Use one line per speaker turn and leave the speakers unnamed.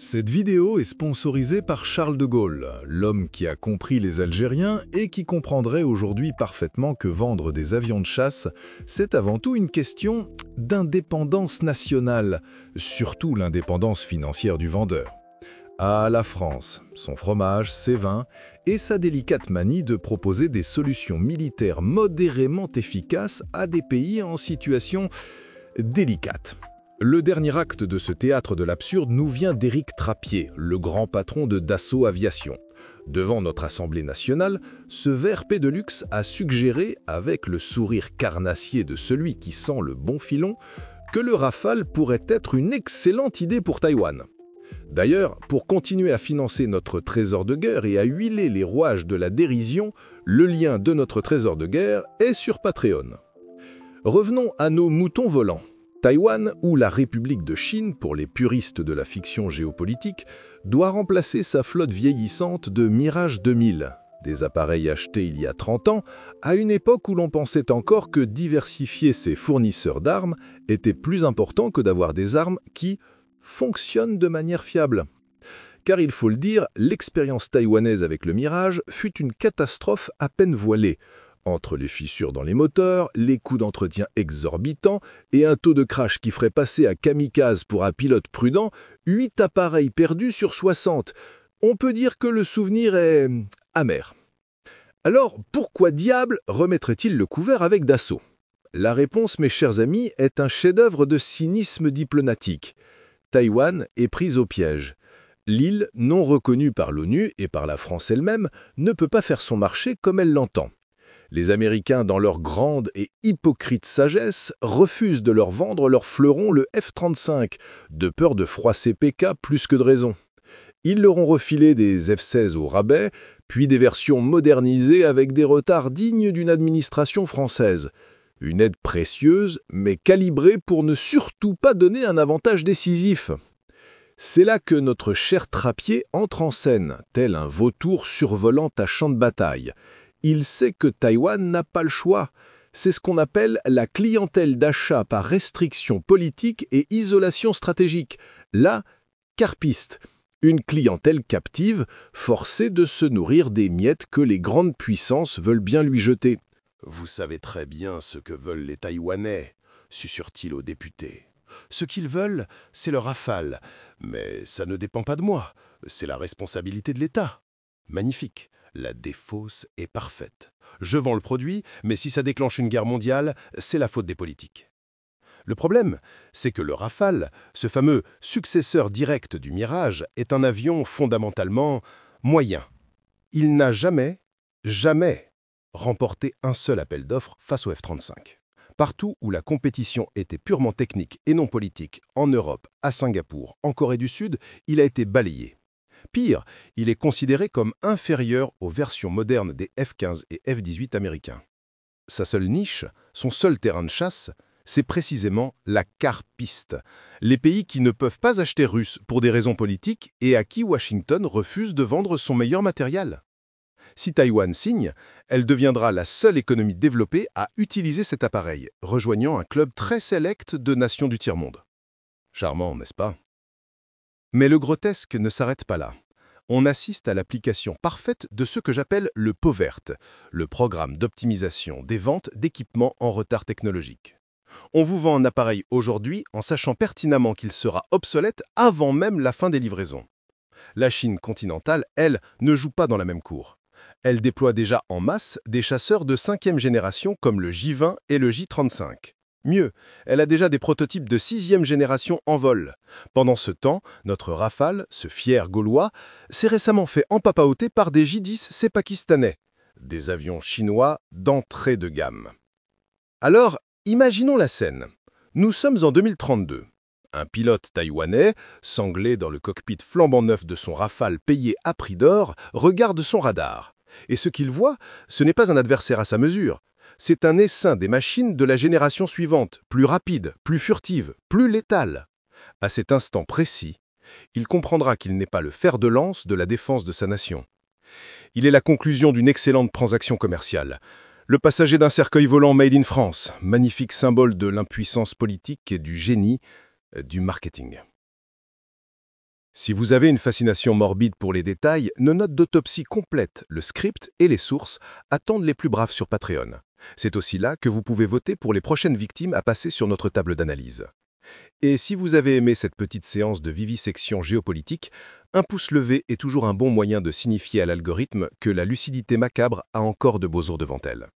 Cette vidéo est sponsorisée par Charles de Gaulle, l'homme qui a compris les Algériens et qui comprendrait aujourd'hui parfaitement que vendre des avions de chasse, c'est avant tout une question d'indépendance nationale, surtout l'indépendance financière du vendeur. À la France, son fromage, ses vins et sa délicate manie de proposer des solutions militaires modérément efficaces à des pays en situation délicate. Le dernier acte de ce théâtre de l'absurde nous vient d'Éric Trappier, le grand patron de Dassault Aviation. Devant notre Assemblée nationale, ce VRP de luxe a suggéré, avec le sourire carnassier de celui qui sent le bon filon, que le Rafale pourrait être une excellente idée pour Taïwan. D'ailleurs, pour continuer à financer notre trésor de guerre et à huiler les rouages de la dérision, le lien de notre trésor de guerre est sur Patreon. Revenons à nos moutons volants. Taïwan, ou la République de Chine pour les puristes de la fiction géopolitique, doit remplacer sa flotte vieillissante de Mirage 2000, des appareils achetés il y a 30 ans, à une époque où l'on pensait encore que diversifier ses fournisseurs d'armes était plus important que d'avoir des armes qui fonctionnent de manière fiable. Car il faut le dire, l'expérience taïwanaise avec le Mirage fut une catastrophe à peine voilée. Entre les fissures dans les moteurs, les coûts d'entretien exorbitants et un taux de crash qui ferait passer à kamikaze pour un pilote prudent, 8 appareils perdus sur 60. On peut dire que le souvenir est amer. Alors, pourquoi diable remettrait-il le couvert avec Dassault? La réponse, mes chers amis, est un chef-d'œuvre de cynisme diplomatique. Taïwan est prise au piège. L'île, non reconnue par l'ONU et par la France elle-même, ne peut pas faire son marché comme elle l'entend. Les Américains, dans leur grande et hypocrite sagesse, refusent de leur vendre leur fleuron, le F-35, de peur de froisser PK plus que de raison. Ils leur ont refilé des F-16 au rabais, puis des versions modernisées avec des retards dignes d'une administration française. Une aide précieuse, mais calibrée pour ne surtout pas donner un avantage décisif. C'est là que notre cher Trappier entre en scène, tel un vautour survolant un champ de bataille. Il sait que Taïwan n'a pas le choix. C'est ce qu'on appelle la clientèle d'achat par restriction politique et isolation stratégique, la carpiste, une clientèle captive, forcée de se nourrir des miettes que les grandes puissances veulent bien lui jeter.
« Vous savez très bien ce que veulent les Taïwanais », susurre-t-il au député. « Ce qu'ils veulent, c'est le Rafale. Mais ça ne dépend pas de moi, c'est la responsabilité de l'État. » Magnifique. La défausse est parfaite. Je vends le produit, mais si ça déclenche une guerre mondiale, c'est la faute des politiques. Le problème, c'est que le Rafale, ce fameux successeur direct du Mirage, est un avion fondamentalement moyen. Il n'a jamais remporté un seul appel d'offres face au F-35. Partout où la compétition était purement technique et non politique, en Europe, à Singapour, en Corée du Sud, il a été balayé. Pire, il est considéré comme inférieur aux versions modernes des F-15 et F-18 américains. Sa seule niche, son seul terrain de chasse, c'est précisément la carpiste, les pays qui ne peuvent pas acheter russe pour des raisons politiques et à qui Washington refuse de vendre son meilleur matériel. Si Taïwan signe, elle deviendra la seule économie développée à utiliser cet appareil, rejoignant un club très sélect de nations du tiers-monde. Charmant, n'est-ce pas? Mais le grotesque ne s'arrête pas là. On assiste à l'application parfaite de ce que j'appelle le POVERT, le programme d'optimisation des ventes d'équipements en retard technologique. On vous vend un appareil aujourd'hui en sachant pertinemment qu'il sera obsolète avant même la fin des livraisons. La Chine continentale, elle, ne joue pas dans la même cour. Elle déploie déjà en masse des chasseurs de 5e génération comme le J-20 et le J-35. Mieux, elle a déjà des prototypes de 6e génération en vol. Pendant ce temps, notre Rafale, ce fier Gaulois, s'est récemment fait empapahoter par des J-10C pakistanais, des avions chinois d'entrée de gamme. Alors, imaginons la scène. Nous sommes en 2032. Un pilote taïwanais, sanglé dans le cockpit flambant neuf de son Rafale payé à prix d'or, regarde son radar. Et ce qu'il voit, ce n'est pas un adversaire à sa mesure. C'est un essaim des machines de la génération suivante, plus rapide, plus furtive, plus létale. À cet instant précis, il comprendra qu'il n'est pas le fer de lance de la défense de sa nation. Il est la conclusion d'une excellente transaction commerciale. Le passager d'un cercueil volant made in France, magnifique symbole de l'impuissance politique et du génie du marketing. Si vous avez une fascination morbide pour les détails, nos notes d'autopsie complètes, le script et les sources attendent les plus braves sur Patreon. C'est aussi là que vous pouvez voter pour les prochaines victimes à passer sur notre table d'analyse. Et si vous avez aimé cette petite séance de vivisection géopolitique, un pouce levé est toujours un bon moyen de signifier à l'algorithme que la lucidité macabre a encore de beaux jours devant elle.